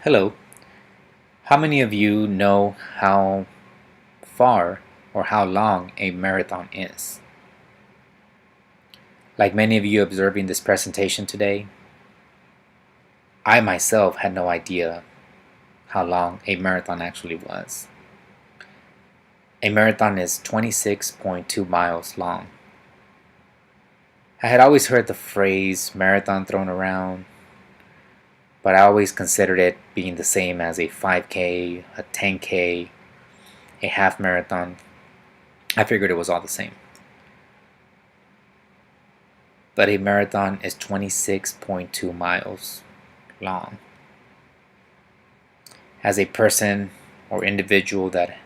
Hello. How many of you know how far or how long a marathon is? Like many of you observing this presentation today, I myself had no idea how long a marathon actually was. A marathon is 26.2 miles long. I had always heard the phrase marathon thrown around, but I always considered it being the same as a 5K, a 10K, a half marathon. I figured it was all the same. But a marathon is 26.2 miles long. As a person or individual that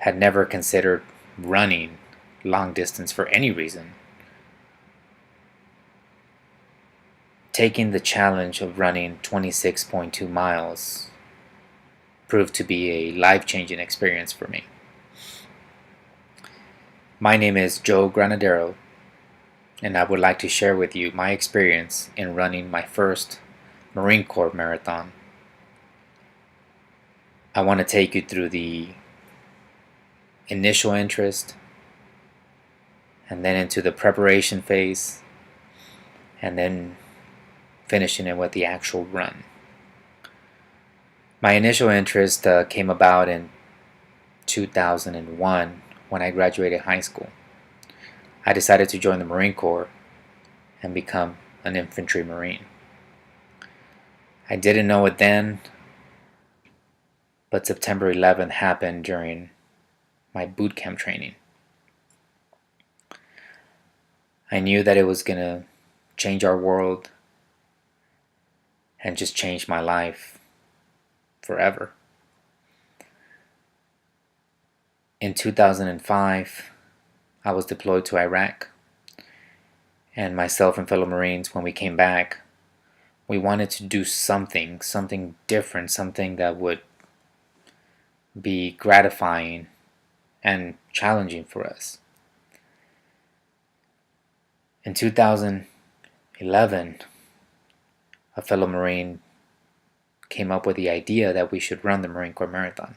had never considered running long distance for any reason, taking the challenge of running 26.2 miles proved to be a life-changing experience for me. My name is Joe Granadero, and I would like to share with you my experience in running my first Marine Corps marathon. I want to take you through the initial interest, and then into the preparation phase, and then finishing it with the actual run. My initial interest came about in 2001 when I graduated high school. I decided to join the Marine Corps and become an infantry Marine. I didn't know it then, but September 11th happened during my boot camp training. I knew that it was going to change our world and just change my life forever. In 2005, I was deployed to Iraq, and myself and fellow Marines, when we came back, we wanted to do something different, something that would be gratifying and challenging for us. In 2011, a fellow Marine came up with the idea that we should run the Marine Corps Marathon.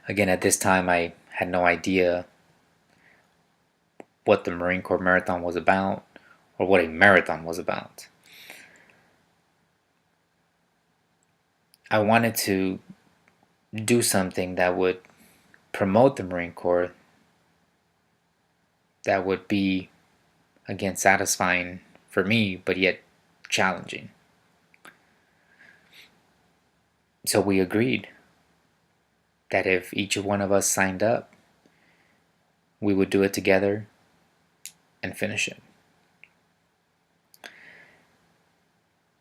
Again, at this time, I had no idea what the Marine Corps Marathon was about or what a marathon was about. I wanted to do something that would promote the Marine Corps, that would be, again, satisfying for me, but yet challenging. So we agreed that if each one of us signed up, we would do it together and finish it.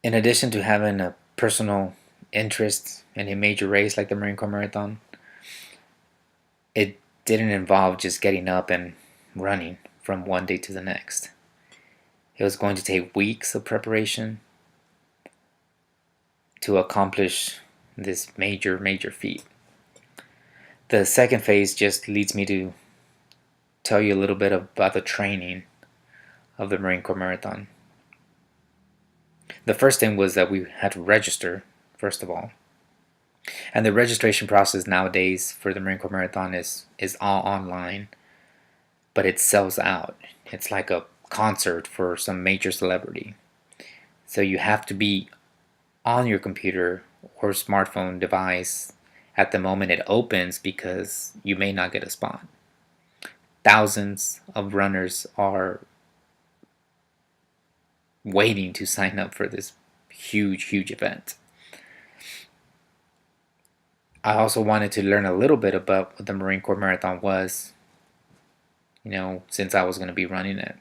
In addition to having a personal interest in a major race like the Marine Corps Marathon, it didn't involve just getting up and running from one day to the next. It was going to take weeks of preparation to accomplish this major feat. The second phase just leads me to tell you a little bit about the training of the Marine Corps Marathon. The first thing was that we had to register, first of all. And the registration process nowadays for the Marine Corps Marathon is all online, but it sells out. It's like a concert for some major celebrity. So you have to be on your computer or smartphone device at the moment it opens, because you may not get a spot. Thousands of runners are waiting to sign up for this huge event. I also wanted to learn a little bit about what the Marine Corps Marathon was, since I was going to be running it.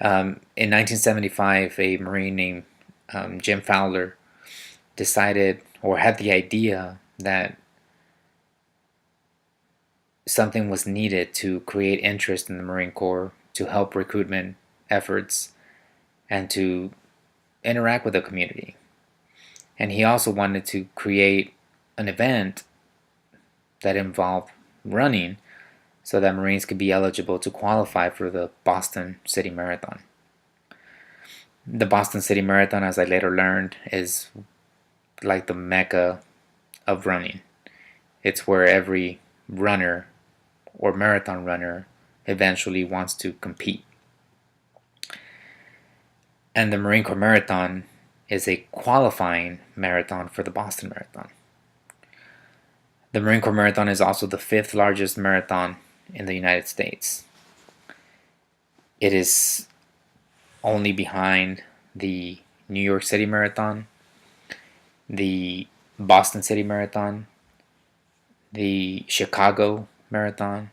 In 1975, a Marine named Jim Fowler decided, or had the idea, that something was needed to create interest in the Marine Corps, to help recruitment efforts, and to interact with the community. And he also wanted to create an event that involved running so that Marines could be eligible to qualify for the Boston City Marathon. The Boston City Marathon, as I later learned, is like the mecca of running. It's where every runner or marathon runner eventually wants to compete. And the Marine Corps Marathon is a qualifying marathon for the Boston Marathon. The Marine Corps Marathon is also the 5th largest marathon in the United States. It is only behind the New York City Marathon, the Boston City Marathon, the Chicago Marathon,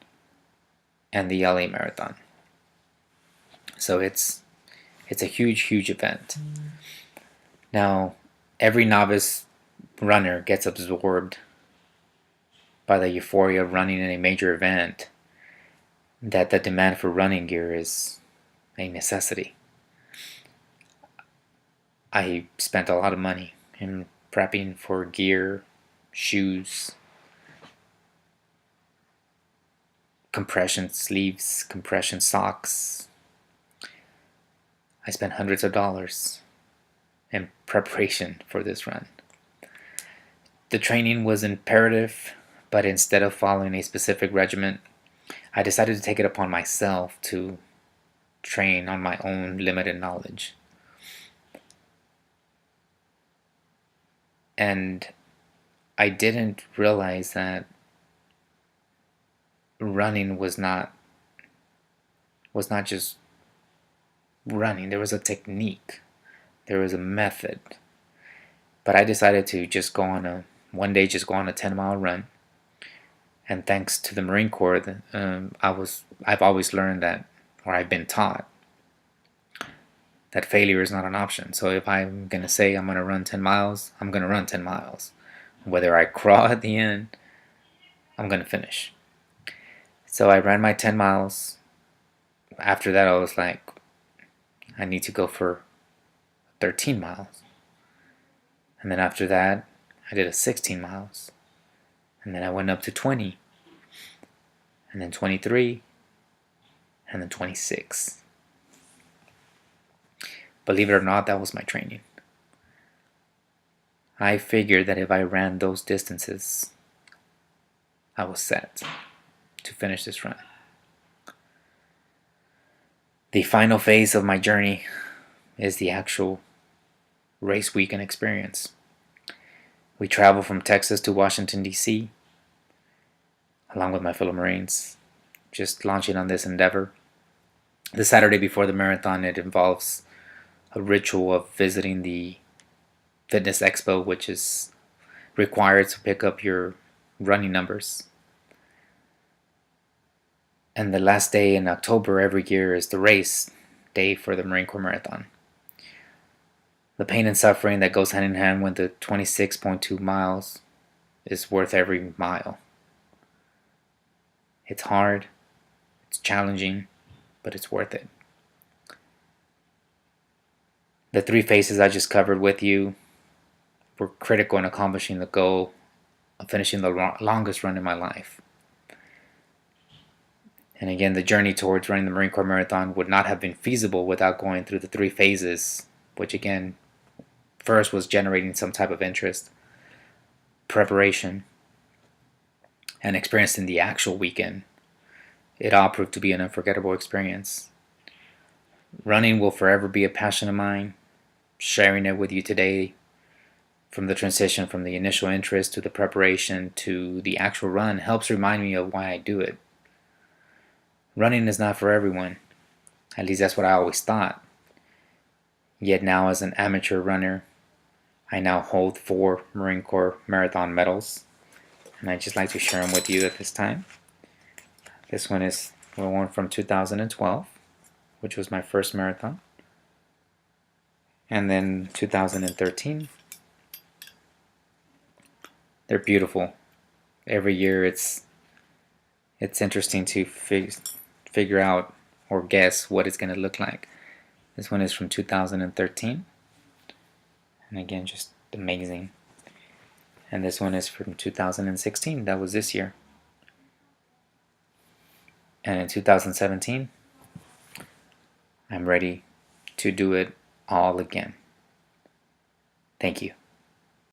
and the LA Marathon. So it's a huge event. Now, every novice runner gets absorbed by the euphoria of running in a major event, that the demand for running gear is a necessity. I spent a lot of money in prepping for gear, shoes, compression sleeves, compression socks. I spent hundreds of dollars in preparation for this run. The training was imperative, but instead of following a specific regimen, I decided to take it upon myself to train on my own limited knowledge. And I didn't realize that running was not just running. There was a technique. There was a method. But I decided to just go on a 10-mile run. And thanks to the Marine Corps, I've always learned that, or I've been taught, that failure is not an option. So if I'm going to say I'm going to run 10 miles, I'm going to run 10 miles. Whether I crawl at the end, I'm going to finish. So I ran my 10 miles. After that, I was like, I need to go for 13 miles. And then after that, I did a 16 miles. And then I went up to 20. And then 23. And then 26. Believe it or not, that was my training. I figured that if I ran those distances, I was set to finish this run. The final phase of my journey is the actual race weekend experience. We travel from Texas to Washington, D.C., along with my fellow Marines, just launching on this endeavor. The Saturday before the marathon, it involves a ritual of visiting the Fitness Expo, which is required to pick up your running numbers. And the last day in October every year is the race day for the Marine Corps Marathon. The pain and suffering that goes hand in hand with the 26.2 miles is worth every mile. It's hard, it's challenging, but it's worth it. The 3 phases I just covered with you were critical in accomplishing the goal of finishing the longest run in my life. And again, the journey towards running the Marine Corps Marathon would not have been feasible without going through the 3 phases, which again, first was generating some type of interest, preparation, and experiencing the actual weekend. It all proved to be an unforgettable experience. Running will forever be a passion of mine. Sharing it with you today, from the transition from the initial interest to the preparation to the actual run, helps remind me of why I do it. Running is not for everyone. At least that's what I always thought. Yet now, as an amateur runner, I now hold 4 Marine Corps Marathon medals, and I'd just like to share them with you at this time. This one is one from 2012, which was my first marathon, and then 2013. They're beautiful. Every year it's interesting to figure out or guess what it's going to look like. This one is from 2013, and again, just amazing. And this one is from 2016. That was this year. And in 2017, I'm ready to do it all again. Thank you.